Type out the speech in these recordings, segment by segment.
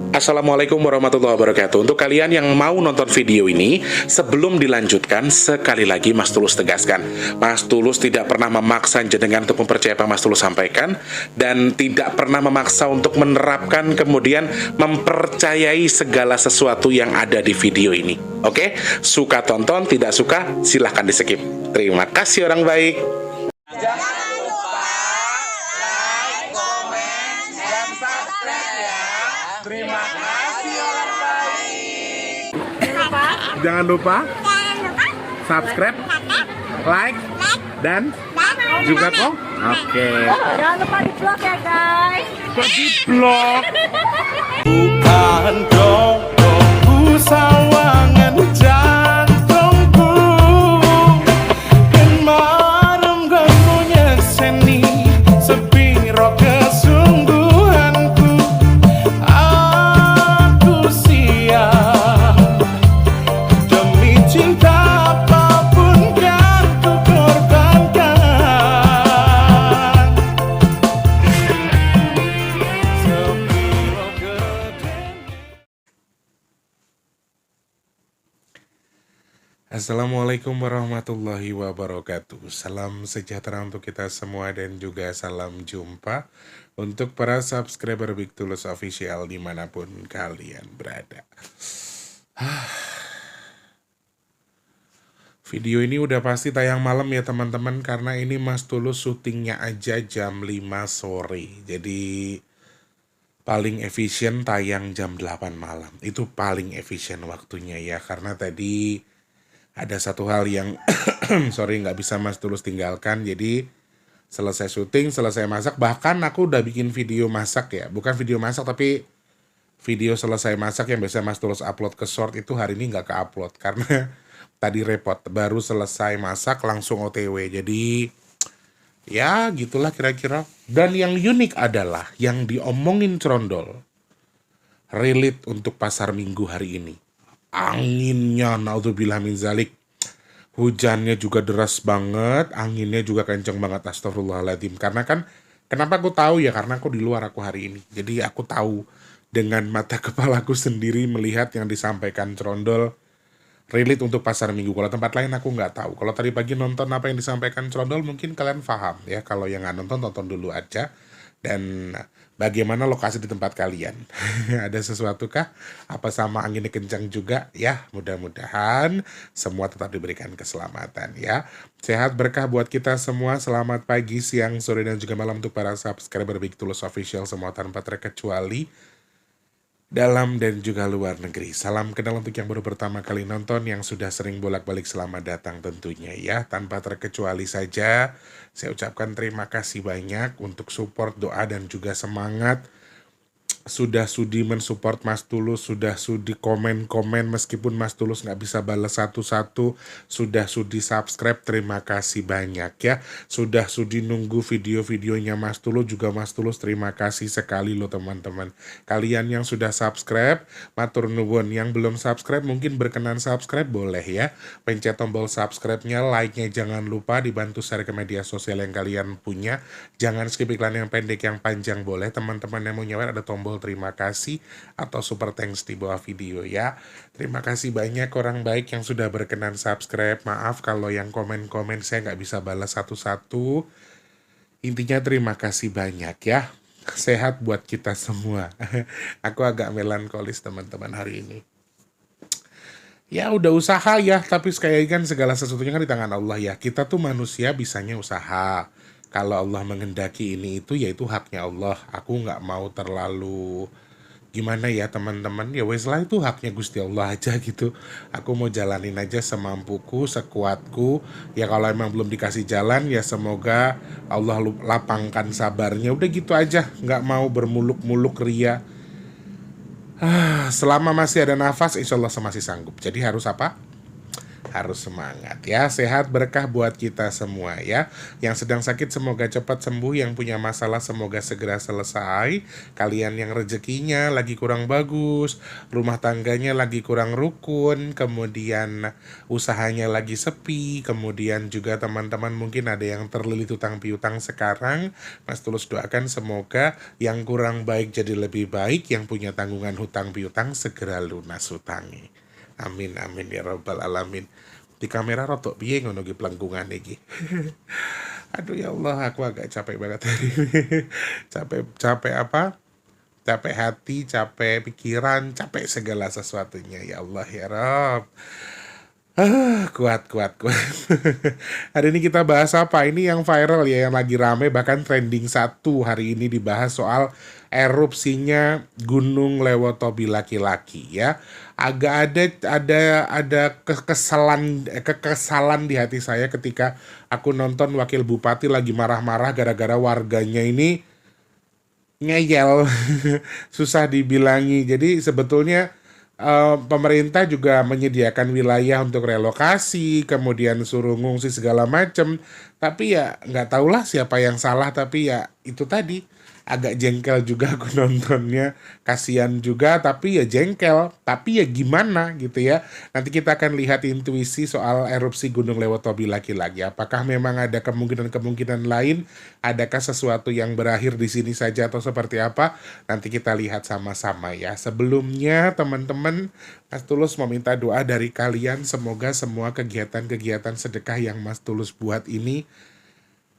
Assalamualaikum warahmatullahi wabarakatuh. Untuk kalian yang mau nonton video ini, sebelum dilanjutkan, sekali lagi Mas Tulus tegaskan, Mas Tulus tidak pernah memaksa jenengan untuk mempercayai apa Mas Tulus sampaikan, dan tidak pernah memaksa untuk menerapkan kemudian mempercayai segala sesuatu yang ada di video ini. Oke? Suka tonton, tidak suka silahkan di skip. Terima kasih orang baik. Jangan lupa like, komen, dan subscribe ya. Terima kasih orang baik. Jangan lupa subscribe, like, dan juga kok. Oke. Jangan lupa di vlog ya guys. Kok di vlog? Bukan dongku sawangan jantungku, dan marem gamunya seni sepiro kesungguhanku. Aku siap demi cinta apapun yang ku korbankan. Sepiro gedenya. Assalamualaikum warahmatullahi wabarakatuh. Salam sejahtera untuk kita semua dan juga salam jumpa untuk para subscriber Big Tulus Official dimanapun kalian berada. Video ini udah pasti tayang malam ya teman-teman, karena ini Mas Tulus syutingnya aja jam 5 sore. Jadi paling efisien tayang jam 8 malam. Itu paling efisien waktunya ya, karena tadi ada satu hal yang sorry nggak bisa Mas Tulus tinggalkan. Jadi selesai syuting, selesai masak, bahkan aku udah bikin video masak ya, bukan video masak tapi video selesai masak yang biasa Mas Tulus upload ke short, itu hari ini nggak ke-upload karena tadi repot, baru selesai masak langsung OTW. Jadi ya gitulah kira-kira. Dan yang unik adalah yang diomongin Crondol relate untuk pasar minggu hari ini. Anginnya naudzubillah min zalik, hujannya juga deras banget, anginnya juga kenceng banget, astagfirullahaladzim. Karena kan, kenapa aku tahu ya, karena aku di luar aku hari ini. Jadi aku tahu dengan mata kepalaku sendiri melihat yang disampaikan Crondol relate untuk pasar minggu. Kalau tempat lain aku nggak tahu. Kalau tadi pagi nonton apa yang disampaikan Crondol mungkin kalian paham ya. Kalau yang nggak nonton, tonton dulu aja. Dan bagaimana lokasi di tempat kalian? Ada sesuatu kah? Apa sama anginnya kencang juga? Ya, mudah-mudahan semua tetap diberikan keselamatan ya. Sehat berkah buat kita semua. Selamat pagi, siang, sore, dan juga malam untuk para subscriber Big Tulus Official semua tanpa terkecuali, dalam dan juga luar negeri. Salam kenal untuk yang baru pertama kali nonton, yang sudah sering bolak-balik selamat datang tentunya ya. Tanpa terkecuali saja, saya ucapkan terima kasih banyak untuk support, doa, dan juga semangat. Sudah sudi mensupport Mas Tulus, sudah sudi komen-komen meskipun Mas Tulus nggak bisa balas satu-satu, sudah sudi subscribe, terima kasih banyak ya. Sudah sudi nunggu video-videonya Mas Tulus, juga Mas Tulus terima kasih sekali loh teman-teman. Kalian yang sudah subscribe, matur nuwun. Yang belum subscribe mungkin berkenan subscribe, boleh ya. Pencet tombol subscribe-nya, like-nya jangan lupa, dibantu share ke media sosial yang kalian punya. Jangan skip iklan yang pendek, yang panjang boleh. Teman-teman yang mau nyawer ada tombol terima kasih atau super thanks di bawah video ya. Terima kasih banyak orang baik yang sudah berkenan subscribe. Maaf kalau yang komen-komen saya nggak bisa balas satu-satu. Intinya terima kasih banyak ya. Sehat buat kita semua. Aku agak melankolis teman-teman hari ini. Ya udah usaha ya, tapi sekali lagi kan segala sesuatunya kan di tangan Allah ya. Kita tuh manusia bisanya usaha. Kalau Allah menghendaki ini itu, ya itu haknya Allah. Aku nggak mau terlalu gimana ya teman-teman. Ya wes lah, itu haknya Gusti Allah aja gitu. Aku mau jalanin aja semampuku, sekuatku. Ya kalau emang belum dikasih jalan, ya semoga Allah lapangkan sabarnya. Udah gitu aja, nggak mau bermuluk-muluk ria. Selama masih ada nafas, insya Allah masih sanggup. Jadi harus apa? harus semangat ya. Sehat berkah buat kita semua ya. Yang sedang sakit semoga cepat sembuh, yang punya masalah semoga segera selesai. Kalian yang rezekinya lagi kurang bagus, rumah tangganya lagi kurang rukun, kemudian usahanya lagi sepi, kemudian juga teman-teman mungkin ada yang terlilit utang piutang sekarang, Mas Tulus doakan semoga yang kurang baik jadi lebih baik, yang punya tanggungan hutang piutang segera lunas hutangnya. Amin amin ya rabbal alamin. Di kamera rotok piye ngono ki pelengkungan iki. Aduh ya Allah, aku agak capek banget hari ini. Capek apa? Capek hati, capek pikiran, capek segala sesuatunya. Ya Allah ya Rabb. Kuat. Hari ini kita bahas apa? Ini yang viral ya, yang lagi rame, bahkan trending satu hari ini dibahas soal erupsinya Gunung Lewotobi laki-laki ya. Agak ada kekesalan di hati saya ketika aku nonton wakil bupati lagi marah-marah gara-gara warganya ini ngeyel. Susah dibilangi. Jadi sebetulnya pemerintah juga menyediakan wilayah untuk relokasi, kemudian suruh ngungsi segala macam. Tapi ya nggak tahulah siapa yang salah, tapi ya itu tadi agak jengkel juga aku nontonnya, kasihan juga tapi ya jengkel, tapi ya gimana gitu ya. Nanti kita akan lihat intuisi soal erupsi Gunung Lewotobi lagi-lagi. Apakah memang ada kemungkinan-kemungkinan lain? Adakah sesuatu yang berakhir di sini saja atau seperti apa? Nanti kita lihat sama-sama ya. Sebelumnya teman-teman, Mas Tulus meminta doa dari kalian, semoga semua kegiatan-kegiatan sedekah yang Mas Tulus buat ini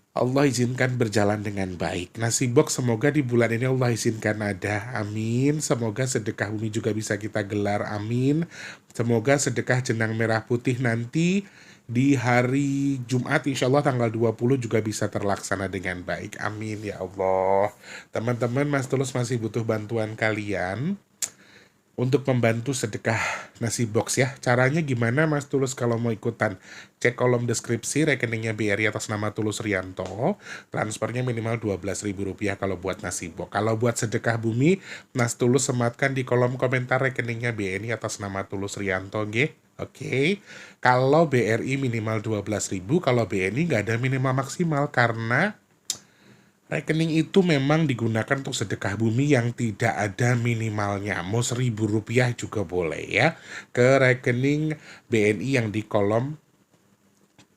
Allah izinkan berjalan dengan baik. Nasi box semoga di bulan ini Allah izinkan ada. Amin. Semoga sedekah bumi juga bisa kita gelar. Amin. Semoga sedekah jenang merah putih nanti di hari Jumat insya Allah tanggal 20 juga bisa terlaksana dengan baik. Amin ya Allah. Teman-teman, Mas Tulus masih butuh bantuan kalian untuk membantu sedekah nasi box ya. Caranya gimana Mas Tulus kalau mau ikutan? Cek kolom deskripsi, rekeningnya BRI atas nama Tulus Rianto. Transfernya minimal Rp12.000 kalau buat nasi box. Kalau buat sedekah bumi, Mas Tulus sematkan di kolom komentar rekeningnya BNI atas nama Tulus Rianto nggih. Oke. Kalau BRI minimal 12.000, kalau BNI nggak ada minimal maksimal karena rekening itu memang digunakan untuk sedekah bumi yang tidak ada minimalnya. Mau Rp1.000 juga boleh ya. Ke rekening BNI yang di kolom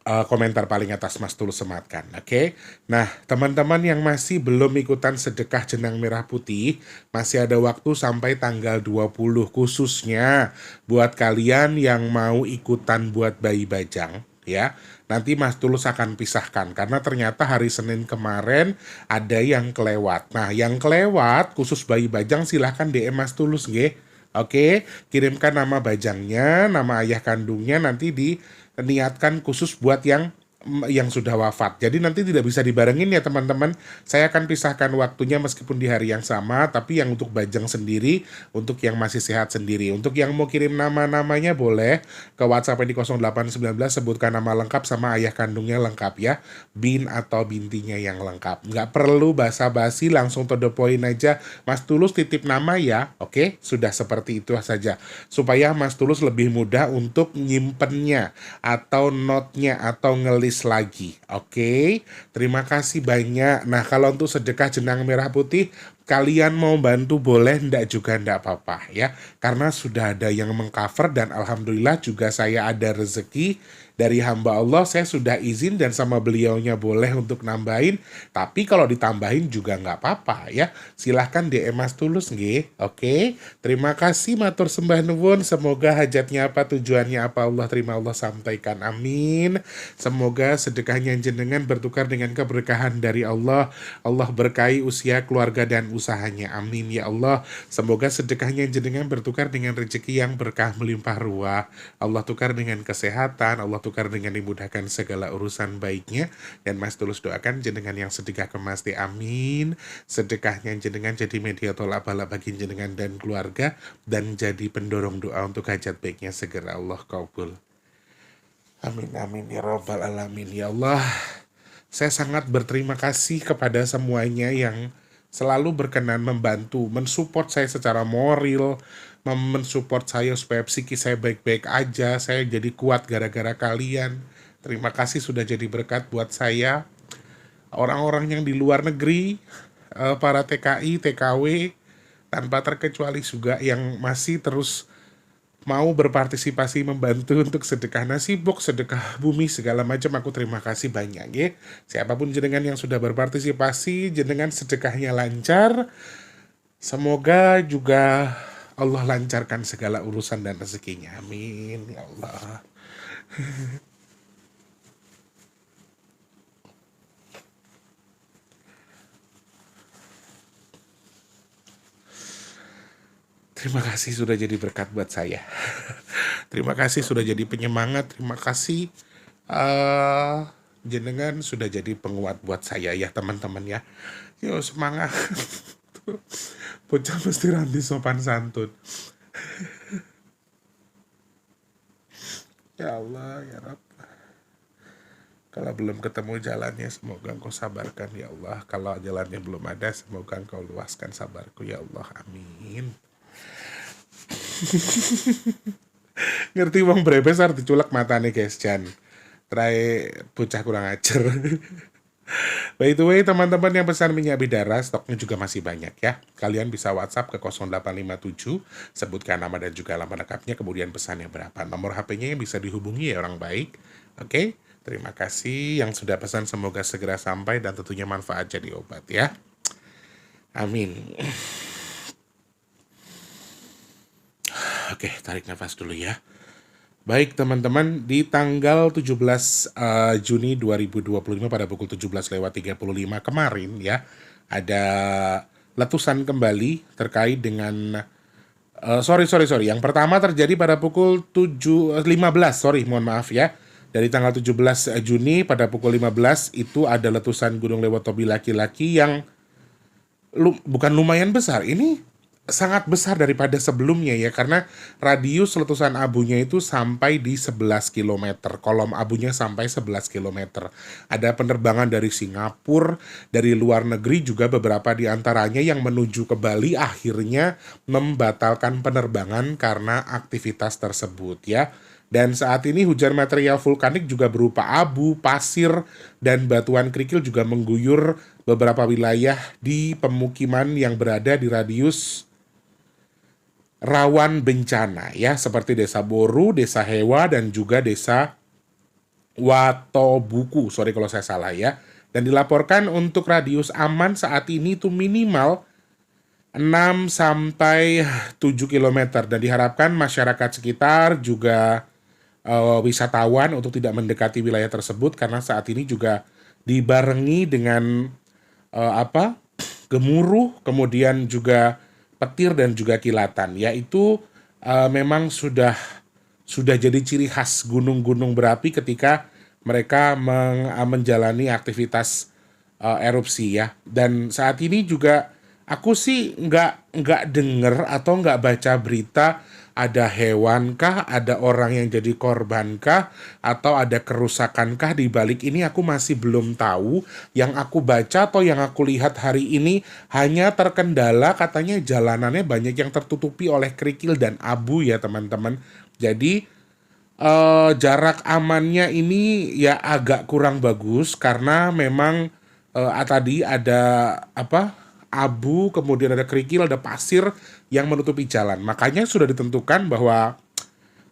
komentar paling atas Mas Tulus sematkan. Oke. Nah, teman-teman yang masih belum ikutan sedekah jenang merah putih, masih ada waktu sampai tanggal 20 khususnya buat kalian yang mau ikutan buat bayi bajang ya. Nanti Mas Tulus akan pisahkan karena ternyata hari Senin kemarin ada yang kelewat. Nah, yang kelewat khusus bayi bajang silahkan DM Mas Tulus nggih. Oke, kirimkan nama bajangnya, nama ayah kandungnya, nanti diniatkan khusus buat yang sudah wafat. Jadi nanti tidak bisa dibarengin ya teman-teman. Saya akan pisahkan waktunya meskipun di hari yang sama, tapi yang untuk bajang sendiri, untuk yang masih sehat sendiri. Untuk yang mau kirim nama-namanya boleh ke WhatsApp di 0819, sebutkan nama lengkap sama ayah kandungnya lengkap ya. Bin atau bintinya yang lengkap. Nggak perlu basa-basi, langsung to the point aja. Mas Tulus titip nama ya. Oke, sudah seperti itu saja. Supaya Mas Tulus lebih mudah untuk nyimpennya atau note-nya atau ngelis lagi. Oke. Terima kasih banyak. Nah, kalau untuk sedekah jenang merah putih, kalian mau bantu boleh, ndak juga ndak apa-apa ya. Karena sudah ada yang mengcover dan alhamdulillah juga saya ada rezeki dari hamba Allah, saya sudah izin dan sama beliaunya boleh untuk nambahin. Tapi kalau ditambahin juga nggak apa-apa ya. Silahkan DM Mas Tulus nggih. Oke. Terima kasih matur sembah nuwun. Semoga hajatnya apa, tujuannya apa Allah terima, Allah sampaikan. Amin. Semoga sedekahnya jenengan bertukar dengan keberkahan dari Allah. Allah berkahi usia, keluarga dan usahanya. Amin ya Allah. Semoga sedekahnya jenengan bertukar dengan rezeki yang berkah melimpah ruah. Allah tukar dengan kesehatan, Allah tukar dengan dimudahkan segala urusan baiknya. Dan Mas Tulus doakan jenengan yang sedekah ke Mas D, amin. Sedekahnya jenengan jadi media tolak bala bagi jenengan dan keluarga, dan jadi pendorong doa untuk hajat baiknya segera Allah kabul. Amin amin ya rabbal alamin ya Allah. Saya sangat berterima kasih kepada semuanya yang selalu berkenan membantu, mensupport saya secara moral, mensupport saya supaya psikis saya baik-baik aja. Saya jadi kuat gara-gara kalian. Terima kasih sudah jadi berkat buat saya. Orang-orang yang di luar negeri, para TKI, TKW, tanpa terkecuali juga yang masih terus mau berpartisipasi membantu untuk sedekah nasi box, sedekah bumi, segala macam. Aku terima kasih banyak ya. Siapapun jenengan yang sudah berpartisipasi, jenengan sedekahnya lancar. Semoga juga Allah lancarkan segala urusan dan rezekinya. Amin ya Allah. Terima kasih sudah jadi berkat buat saya. Terima kasih sudah jadi penyemangat. Terima kasih jenengan sudah jadi penguat buat saya ya teman-teman ya. Yo semangat. Bocah mesti ranti sopan santun. Ya Allah ya Rabb. Kalau belum ketemu jalannya, semoga engkau sabarkan ya Allah. Kalau jalannya belum ada, semoga engkau luaskan sabarku ya Allah. Amin. Ngerti wong brebes arep diculek matane guys Jan. Trai bocah kurang ajar. By the way teman-teman yang pesan minyak bidara, stoknya juga masih banyak ya. Kalian bisa WhatsApp ke 0857, sebutkan nama dan juga alamat lengkapnya, kemudian pesannya berapa. Nomor HP-nya yang bisa dihubungi ya orang baik. Oke, terima kasih yang sudah pesan, semoga segera sampai dan tentunya manfaat jadi obat ya. Amin. Oke, tarik nafas dulu ya. Baik teman-teman, di tanggal 17 Juni 2025 pada pukul 17.35 kemarin ya, ada letusan kembali terkait dengan sorry. Yang pertama terjadi pada pukul 15, mohon maaf ya. Dari tanggal 17 Juni pada pukul 15 itu ada letusan Gunung Lewotobi laki-laki yang bukan lumayan besar. Ini sangat besar daripada sebelumnya ya, karena radius letusan abunya itu sampai di 11 km, kolom abunya sampai 11 km. Ada penerbangan dari Singapura, dari luar negeri juga beberapa di antaranya yang menuju ke Bali akhirnya membatalkan penerbangan karena aktivitas tersebut ya. Dan saat ini hujan material vulkanik juga berupa abu, pasir, dan batuan kerikil juga mengguyur beberapa wilayah di pemukiman yang berada di radius rawan bencana ya, seperti Desa Boru, Desa Hewa, dan juga Desa Watobuku. Sorry kalau saya salah ya. Dan dilaporkan untuk radius aman saat ini itu minimal 6 sampai 7 km dan diharapkan masyarakat sekitar juga wisatawan untuk tidak mendekati wilayah tersebut karena saat ini juga dibarengi dengan gemuruh, kemudian juga petir dan juga kilatan, yaitu memang sudah jadi ciri khas gunung-gunung berapi ketika mereka menjalani aktivitas erupsi ya. Dan saat ini juga aku sih nggak denger atau nggak baca berita ada hewan kah, ada orang yang jadi korban kah, atau ada kerusakan kah di balik ini, aku masih belum tahu. Yang aku baca atau yang aku lihat hari ini hanya terkendala katanya jalanannya banyak yang tertutupi oleh kerikil dan abu ya teman-teman. Jadi jarak amannya ini ya agak kurang bagus karena memang tadi ada abu, kemudian ada kerikil, ada pasir yang menutupi jalan. Makanya sudah ditentukan bahwa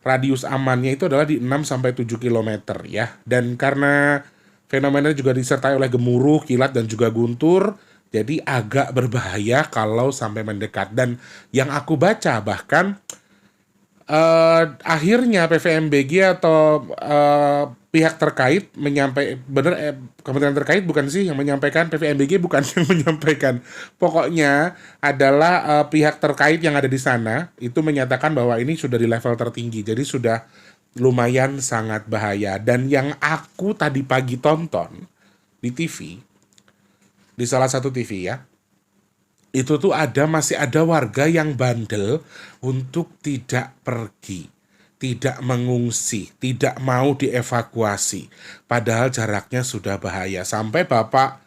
radius amannya itu adalah di 6-7 km ya. Dan karena fenomena juga disertai oleh gemuruh, kilat, dan juga guntur, jadi agak berbahaya kalau sampai mendekat. Dan yang aku baca bahkan akhirnya PVMBG atau pihak terkait kementerian terkait bukan sih yang menyampaikan, PVMBG bukan yang menyampaikan. Pokoknya adalah pihak terkait yang ada di sana itu menyatakan bahwa ini sudah di level tertinggi. Jadi sudah lumayan sangat bahaya. Dan yang aku tadi pagi tonton di TV, di salah satu TV ya, itu tuh masih ada warga yang bandel untuk tidak pergi, tidak mengungsi, tidak mau dievakuasi. Padahal jaraknya sudah bahaya. Sampai bapak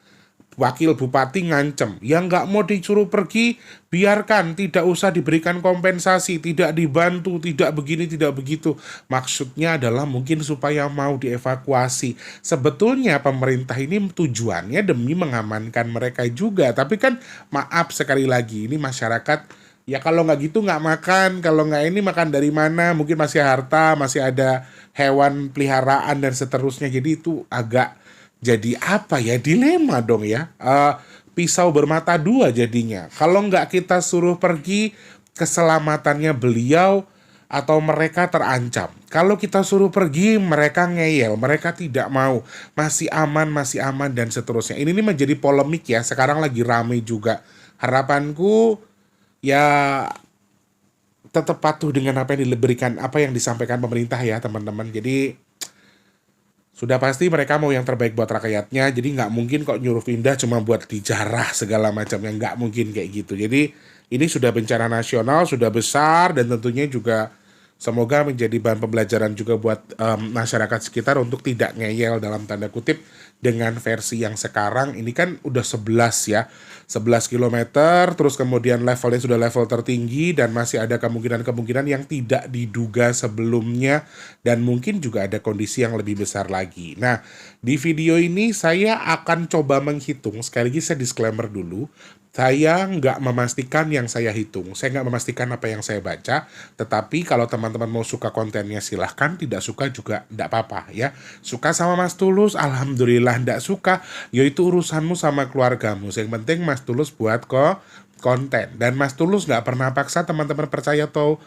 wakil bupati ngancem, yang nggak mau disuruh pergi, biarkan, tidak usah diberikan kompensasi, tidak dibantu, tidak begini, tidak begitu. Maksudnya adalah mungkin supaya mau dievakuasi. Sebetulnya pemerintah ini tujuannya demi mengamankan mereka juga. Tapi kan maaf sekali lagi, ini masyarakat, ya kalau nggak gitu nggak makan, kalau nggak ini makan dari mana, mungkin masih harta, masih ada hewan peliharaan dan seterusnya. Jadi itu agak jadi apa ya, dilema dong ya. Pisau bermata dua jadinya. Kalau nggak kita suruh pergi, keselamatannya beliau atau mereka terancam. Kalau kita suruh pergi, mereka ngeyel, mereka tidak mau, masih aman dan seterusnya. Ini nih menjadi polemik ya, sekarang lagi rame juga. Harapanku ya tetap patuh dengan apa yang diberikan, apa yang disampaikan pemerintah ya teman-teman. Jadi sudah pasti mereka mau yang terbaik buat rakyatnya, jadi nggak mungkin kok nyuruh pindah cuma buat dijarah segala macamnya, nggak mungkin kayak gitu. Jadi ini sudah bencana nasional, sudah besar, dan tentunya juga semoga menjadi bahan pembelajaran juga buat masyarakat sekitar untuk tidak ngeyel dalam tanda kutip dengan versi yang sekarang. Ini kan udah 11 ya, 11 kilometer, terus kemudian levelnya sudah level tertinggi dan masih ada kemungkinan-kemungkinan yang tidak diduga sebelumnya, dan mungkin juga ada kondisi yang lebih besar lagi. Nah, di video ini saya akan coba menghitung, sekali lagi saya disclaimer dulu, saya nggak memastikan yang saya hitung, saya nggak memastikan apa yang saya baca, tetapi kalau teman-teman mau suka kontennya silahkan, tidak suka juga nggak apa-apa ya. Suka sama Mas Tulus, alhamdulillah, nggak suka, yaitu urusanmu sama keluargamu. Yang penting Mas Tulus buat kok konten, dan Mas Tulus nggak pernah paksa teman-teman percaya atau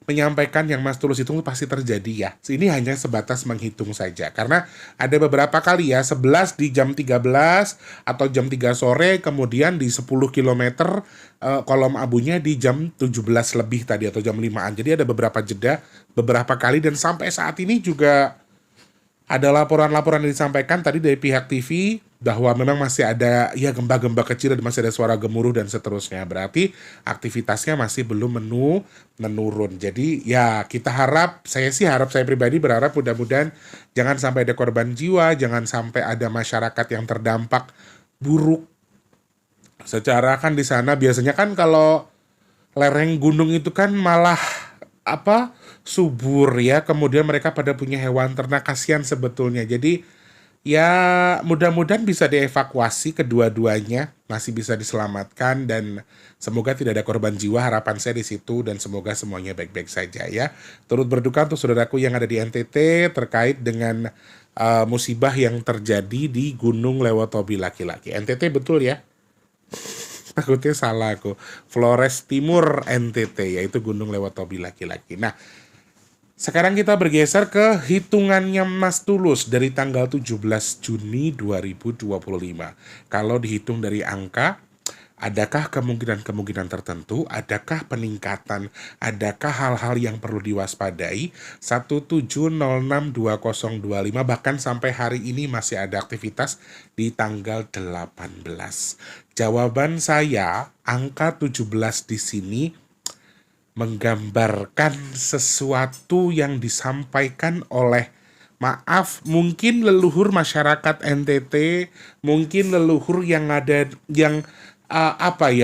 menyampaikan yang Mas Tulus itu pasti terjadi ya. Ini hanya sebatas menghitung saja. Karena ada beberapa kali ya, 11 di jam 13 atau jam 3 sore, kemudian di 10 kilometer kolom abunya di jam 17 lebih tadi atau jam 5-an. Jadi ada beberapa jeda, beberapa kali, dan sampai saat ini juga ada laporan-laporan yang disampaikan tadi dari pihak TV bahwa memang masih ada ya gempa-gempa kecil dan masih ada suara gemuruh dan seterusnya. Berarti aktivitasnya masih belum menurun. Jadi ya kita harap, saya pribadi berharap mudah-mudahan jangan sampai ada korban jiwa, jangan sampai ada masyarakat yang terdampak buruk. Secara kan di sana biasanya kan kalau lereng gunung itu kan malah subur ya, kemudian mereka pada punya hewan ternak, kasihan sebetulnya. Jadi ya mudah-mudahan bisa dievakuasi kedua-duanya, masih bisa diselamatkan, dan semoga tidak ada korban jiwa, harapan saya di situ, dan semoga semuanya baik-baik saja ya. Turut berduka untuk saudaraku yang ada di NTT terkait dengan musibah yang terjadi di Gunung Lewotobi laki-laki. NTT betul ya? Takutnya salah aku. Flores Timur NTT, yaitu Gunung Lewotobi laki-laki. Nah, sekarang kita bergeser ke hitungannya Mas Tulus dari tanggal 17 Juni 2025. Kalau dihitung dari angka, adakah kemungkinan-kemungkinan tertentu? Adakah peningkatan? Adakah hal-hal yang perlu diwaspadai? 1706225, bahkan sampai hari ini masih ada aktivitas di tanggal 18. Jawaban saya, angka 17 di sini menggambarkan sesuatu yang disampaikan oleh, maaf, mungkin leluhur masyarakat NTT, mungkin leluhur yang ada, yang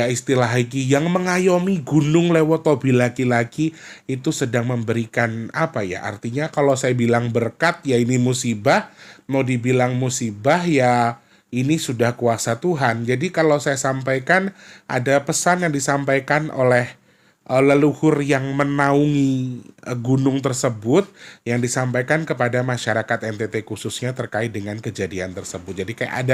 istilah lagi, yang mengayomi Gunung Lewotobi laki-laki itu sedang memberikan artinya kalau saya bilang berkat ya ini musibah, mau dibilang musibah ya ini sudah kuasa Tuhan. Jadi kalau saya sampaikan ada pesan yang disampaikan oleh leluhur yang menaungi gunung tersebut yang disampaikan kepada masyarakat NTT khususnya terkait dengan kejadian tersebut. Jadi kayak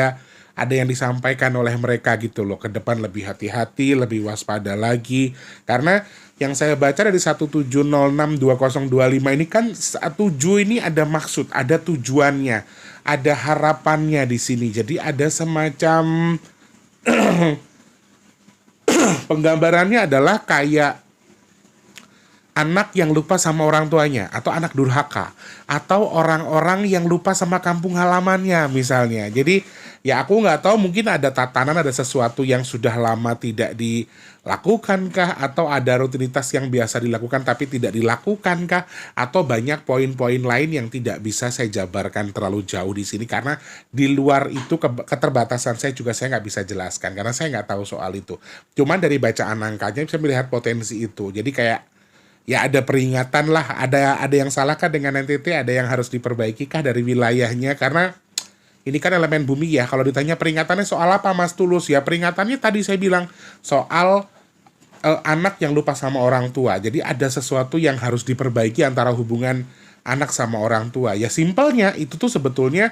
ada yang disampaikan oleh mereka gitu loh, ke depan lebih hati-hati, lebih waspada lagi. Karena yang saya baca dari 1706225 ini kan 7 ini ada maksud, ada tujuannya, ada harapannya di sini. Jadi ada semacam penggambarannya adalah kayak anak yang lupa sama orang tuanya, atau anak durhaka, atau orang-orang yang lupa sama kampung halamannya misalnya. Jadi Ya aku nggak tahu, mungkin ada tatanan, ada sesuatu yang sudah lama tidak dilakukan kah, atau ada rutinitas yang biasa dilakukan tapi tidak dilakukan kah, atau banyak poin-poin lain yang tidak bisa saya jabarkan terlalu jauh di sini karena di luar itu keterbatasan saya juga saya nggak bisa jelaskan karena saya nggak tahu soal itu. Cuman dari bacaan angkanya bisa melihat potensi itu. Jadi kayak ya ada peringatan lah, ada yang salahkah dengan NTT, ada yang harus diperbaiki kah dari wilayahnya, karena ini kan elemen bumi ya. Kalau ditanya peringatannya soal apa Mas Tulus, ya peringatannya tadi saya bilang soal anak yang lupa sama orang tua. Jadi ada sesuatu yang harus diperbaiki antara hubungan anak sama orang tua. Ya simpelnya itu tuh sebetulnya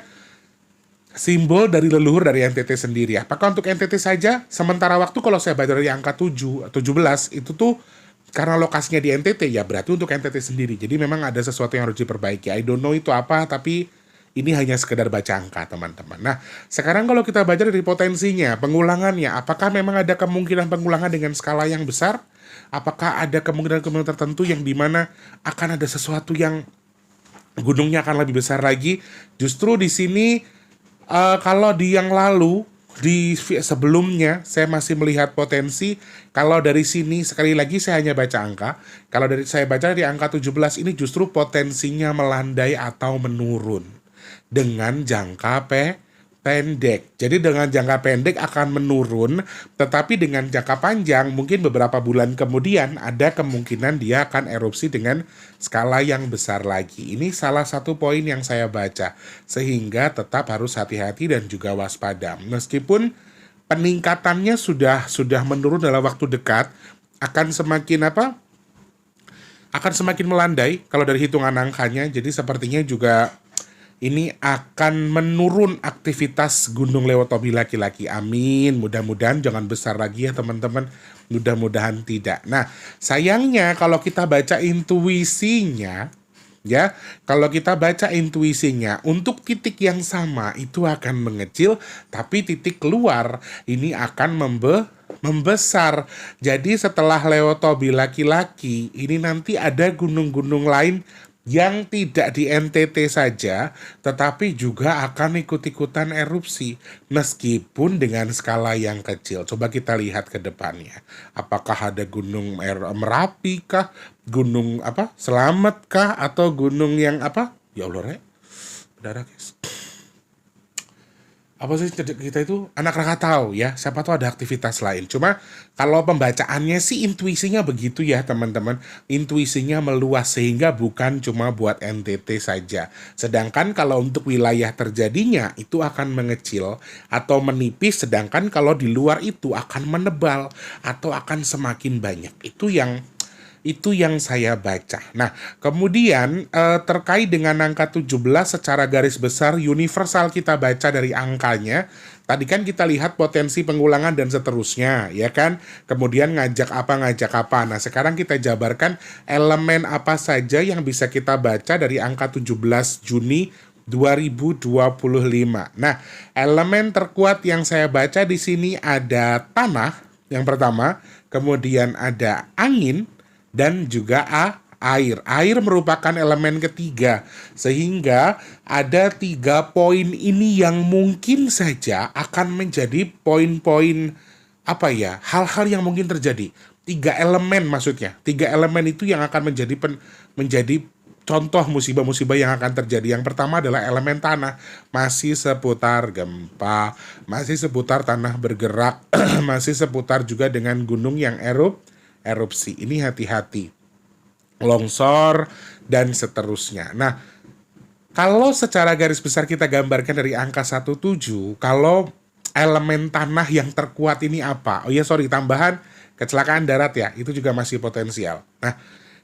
simbol dari leluhur dari NTT sendiri. Apakah untuk NTT saja? Sementara waktu kalau saya baca dari angka 7, 17 itu tuh karena lokasinya di NTT, ya berarti untuk NTT sendiri. Jadi memang ada sesuatu yang harus diperbaiki. I don't know itu apa, tapi ini hanya sekedar baca angka, teman-teman. Nah, sekarang kalau kita baca dari potensinya, pengulangannya, apakah memang ada kemungkinan pengulangan dengan skala yang besar? Apakah ada kemungkinan-kemungkinan tertentu yang dimana akan ada sesuatu yang gunungnya akan lebih besar lagi? Justru di sini, kalau di yang lalu, di sebelumnya saya masih melihat potensi. Kalau dari sini sekali lagi saya hanya baca angka. Kalau dari saya baca di angka 17 ini justru potensinya melandai atau menurun dengan jangka pendek. Jadi dengan jangka pendek akan menurun, tetapi dengan jangka panjang mungkin beberapa bulan kemudian ada kemungkinan dia akan erupsi dengan skala yang besar lagi. Ini salah satu poin yang saya baca, sehingga tetap harus hati-hati dan juga waspada. Meskipun peningkatannya sudah menurun dalam waktu dekat, akan semakin akan semakin melandai kalau dari hitungan angkanya. Jadi sepertinya juga ini akan menurun aktivitas Gunung Lewotobi laki-laki. Amin. Mudah-mudahan jangan besar lagi ya teman-teman. Mudah-mudahan tidak. Nah, sayangnya kalau kita baca intuisinya, ya, kalau kita baca intuisinya untuk titik yang sama itu akan mengecil, tapi titik keluar ini akan membesar. Jadi setelah Lewotobi laki-laki, ini nanti ada gunung-gunung lain yang tidak di NTT saja, tetapi juga akan ikut-ikutan erupsi, meskipun dengan skala yang kecil. Coba kita lihat ke depannya. Apakah ada gunung Merapi kah? Gunung Selamat kah? Atau gunung yang Ya Allah, berdarah guys. Apa sih kita itu anak Krakatau ya, siapa tahu ada aktivitas lain. Cuma kalau pembacaannya sih intuisinya begitu ya teman-teman, intuisinya meluas sehingga bukan cuma buat NTT saja. Sedangkan kalau untuk wilayah terjadinya itu akan mengecil atau menipis, sedangkan kalau di luar itu akan menebal atau akan semakin banyak. Itu yang saya baca. Nah, kemudian terkait dengan angka 17 secara garis besar universal kita baca dari angkanya. Tadi kan kita lihat potensi pengulangan dan seterusnya, ya kan? Kemudian ngajak apa. Nah, sekarang kita jabarkan elemen apa saja yang bisa kita baca dari angka 17 Juni 2025. Nah, elemen terkuat yang saya baca di sini ada tanah yang pertama, kemudian ada angin, dan juga air. Air merupakan elemen ketiga, sehingga ada 3 poin ini yang mungkin saja akan menjadi poin-poin hal-hal yang mungkin terjadi. 3 elemen maksudnya. 3 elemen itu yang akan menjadi contoh musibah-musibah yang akan terjadi. Yang pertama adalah elemen tanah, masih seputar gempa, masih seputar tanah bergerak, masih seputar juga dengan gunung yang erupsi. Ini hati-hati, longsor dan seterusnya. Nah, kalau secara garis besar kita gambarkan dari angka 17, kalau elemen tanah yang terkuat ini apa? Tambahan kecelakaan darat ya, itu juga masih potensial. Nah,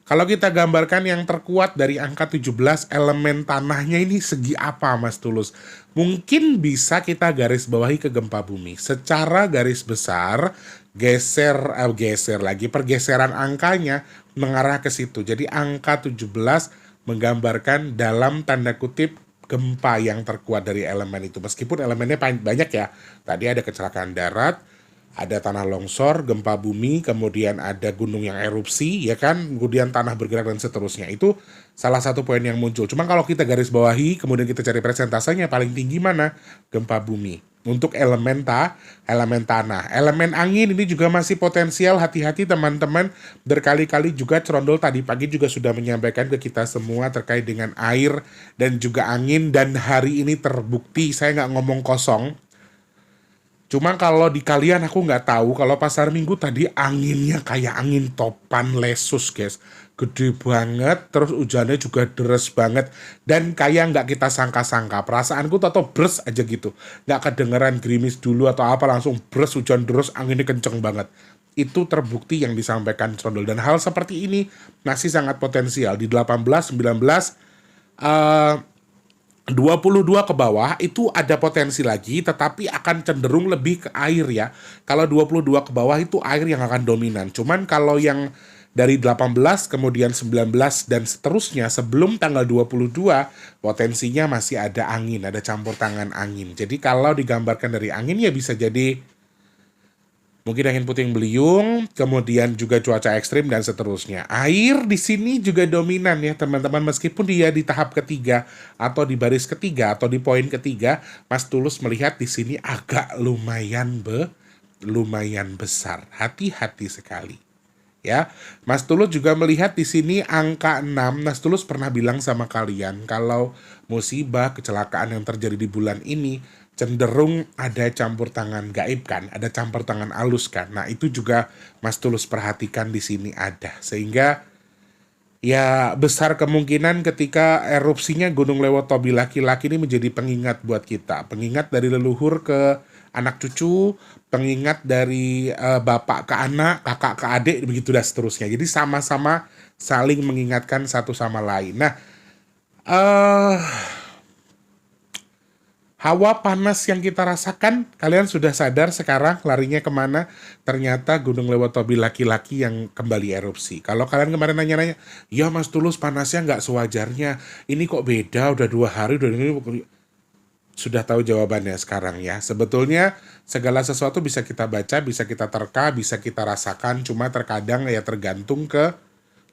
kalau kita gambarkan yang terkuat dari angka 17, elemen tanahnya ini segi apa Mas Tulus? Mungkin bisa kita garis bawahi ke gempa bumi. Secara garis besar, geser lagi, pergeseran angkanya mengarah ke situ. Jadi angka 17 menggambarkan dalam tanda kutip gempa yang terkuat dari elemen itu. Meskipun elemennya banyak ya. Tadi ada kecelakaan darat, ada tanah longsor, gempa bumi, kemudian ada gunung yang erupsi, ya kan, kemudian tanah bergerak dan seterusnya. Itu salah satu poin yang muncul. Cuma kalau kita garis bawahi, kemudian kita cari persentasenya paling tinggi mana? Gempa bumi. untuk elemen tanah. Elemen angin ini juga masih potensial, hati-hati teman-teman. Berkali-kali juga Cerondol tadi pagi juga sudah menyampaikan ke kita semua terkait dengan air dan juga angin, dan hari ini terbukti, saya nggak ngomong kosong. Cuma kalau di kalian aku nggak tahu, kalau pasar minggu tadi anginnya kayak angin topan lesus guys. Gede banget, terus hujannya juga deres banget. Dan kayak nggak kita sangka-sangka. Perasaanku atau bres aja gitu. Nggak kedengeran gerimis dulu atau apa, langsung bres, hujan deres, anginnya kenceng banget. Itu terbukti yang disampaikan Cerondol. Dan hal seperti ini masih sangat potensial. Di 18, 19, 22 ke bawah itu ada potensi lagi, tetapi akan cenderung lebih ke air ya. Kalau 22 ke bawah itu air yang akan dominan. Cuman kalau yang dari 18, kemudian 19 dan seterusnya sebelum tanggal 22, potensinya masih ada angin, ada campur tangan angin. Jadi kalau digambarkan dari angin ya bisa jadi mungkin angin puting beliung, kemudian juga cuaca ekstrim dan seterusnya. Air di sini juga dominan ya teman-teman, meskipun dia di tahap ketiga atau di baris ketiga atau di poin ketiga, Mas Tulus melihat di sini agak lumayan besar. Hati-hati sekali. Ya, Mas Tulus juga melihat di sini angka 6. Mas Tulus pernah bilang sama kalian kalau musibah, kecelakaan yang terjadi di bulan ini cenderung ada campur tangan gaib kan, ada campur tangan alus kan. Nah, itu juga Mas Tulus perhatikan di sini ada. Sehingga ya besar kemungkinan ketika erupsinya Gunung Lewotobi laki-laki ini menjadi pengingat buat kita. Pengingat dari leluhur ke anak cucu, pengingat dari bapak ke anak, kakak ke adik, begitu dan seterusnya. Jadi sama-sama saling mengingatkan satu sama lain. Nah, hawa panas yang kita rasakan, kalian sudah sadar sekarang larinya kemana? Ternyata Gunung Lewotobi laki-laki yang kembali erupsi. Kalau kalian kemarin nanya-nanya, ya Mas Tulus panasnya nggak sewajarnya, ini kok beda, udah 2 hari, udah ini. Sudah tahu jawabannya sekarang ya. Sebetulnya segala sesuatu bisa kita baca, bisa kita terka, bisa kita rasakan. Cuma terkadang ya tergantung ke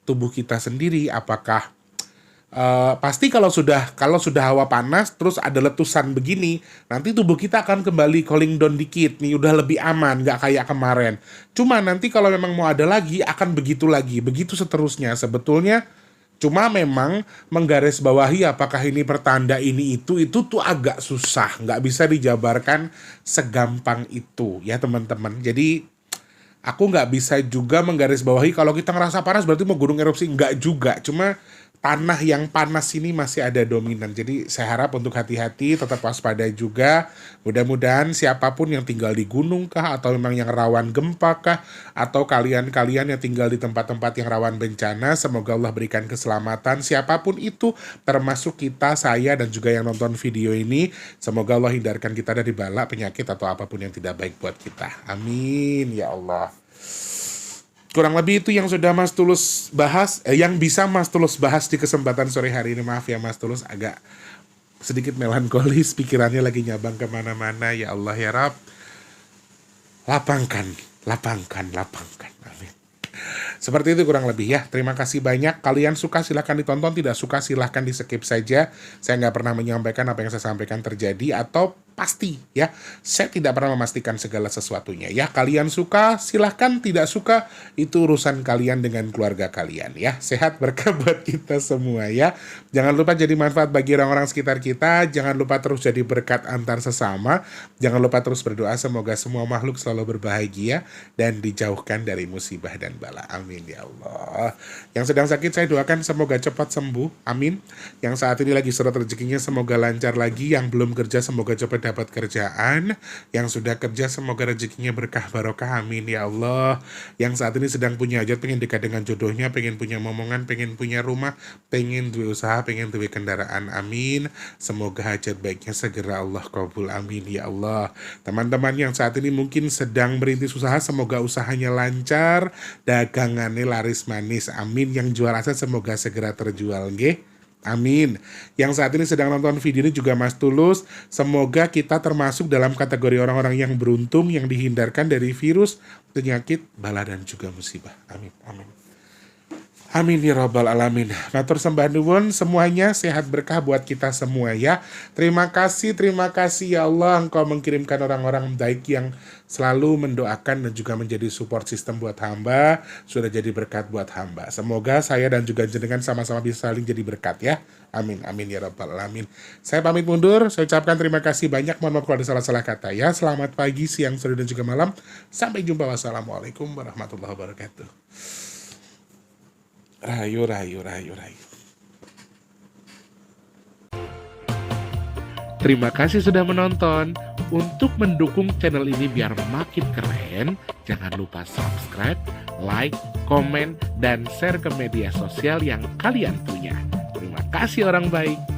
tubuh kita sendiri. Apakah pasti kalau sudah hawa panas terus ada letusan begini, nanti tubuh kita akan kembali cooling down dikit nih, udah lebih aman, nggak kayak kemarin. Cuma nanti kalau memang mau ada lagi akan begitu lagi, begitu seterusnya. Sebetulnya cuma memang menggarisbawahi apakah ini pertanda ini itu tuh agak susah, nggak bisa dijabarkan segampang itu ya teman-teman. Jadi aku nggak bisa juga menggarisbawahi kalau kita ngerasa panas berarti mau gunung erupsi, nggak juga. Cuma tanah yang panas ini masih ada dominan. Jadi saya harap untuk hati-hati, tetap waspada juga. Mudah-mudahan siapapun yang tinggal di gunung kah, atau memang yang rawan gempa kah, atau kalian-kalian yang tinggal di tempat-tempat yang rawan bencana, semoga Allah berikan keselamatan. Siapapun itu, termasuk kita, saya, dan juga yang nonton video ini, semoga Allah hindarkan kita dari bala, penyakit, atau apapun yang tidak baik buat kita. Amin, ya Allah. Kurang lebih itu yang sudah Mas Tulus bahas, yang bisa Mas Tulus bahas di kesempatan sore hari ini. Maaf ya Mas Tulus, agak sedikit melankolis, pikirannya lagi nyabang kemana-mana. Ya Allah ya Rab, lapangkan. Amin. Seperti itu kurang lebih ya. Terima kasih banyak. Kalian suka silahkan ditonton, tidak suka silahkan di skip saja. Saya nggak pernah menyampaikan apa yang saya sampaikan terjadi atau pasti ya. Saya tidak pernah memastikan segala sesuatunya ya. Kalian suka silahkan, tidak suka itu urusan kalian dengan keluarga kalian ya. Sehat berkah buat kita semua ya. Jangan lupa jadi manfaat bagi orang-orang sekitar kita. Jangan lupa terus jadi berkat antar sesama. Jangan lupa terus berdoa semoga semua makhluk selalu berbahagia dan dijauhkan dari musibah dan bala. Amin ya Allah. Yang sedang sakit saya doakan semoga cepat sembuh. Amin. Yang saat ini lagi seret rezekinya semoga lancar lagi. Yang belum kerja semoga cepat dapat kerjaan. Yang sudah kerja semoga rezekinya berkah barokah. Amin ya Allah. Yang saat ini sedang punya hajat, pengen dekat dengan jodohnya, pengen punya momongan, pengen punya rumah, pengen duwe usaha, pengen duwe kendaraan. Amin. Semoga hajat baiknya segera Allah kabul. Amin ya Allah. Teman-teman yang saat ini mungkin sedang merintis usaha, semoga usahanya lancar, dagangannya laris manis. Amin. Yang jual aset semoga segera terjual nggih. Amin. Yang saat ini sedang nonton video ini juga Mas Tulus, semoga kita termasuk dalam kategori orang-orang yang beruntung, yang dihindarkan dari virus, penyakit, bala dan juga musibah. Amin. Amin ya rabbal alamin. Matur sembah nuwun semuanya, sehat berkah buat kita semua ya. Terima kasih ya Allah, Engkau mengirimkan orang-orang baik yang selalu mendoakan dan juga menjadi support system buat hamba, sudah jadi berkat buat hamba. Semoga saya dan juga jenengan sama-sama bisa saling jadi berkat ya. Amin ya rabbal alamin. Saya pamit mundur, saya ucapkan terima kasih banyak, mohon maaf kalau ada salah-salah kata ya. Selamat pagi, siang, sore dan juga malam. Sampai jumpa, wassalamualaikum warahmatullahi wabarakatuh. Rayu. Terima kasih sudah menonton. Untuk mendukung channel ini biar makin keren, jangan lupa subscribe, like, komen, dan share ke media sosial yang kalian punya. Terima kasih orang baik.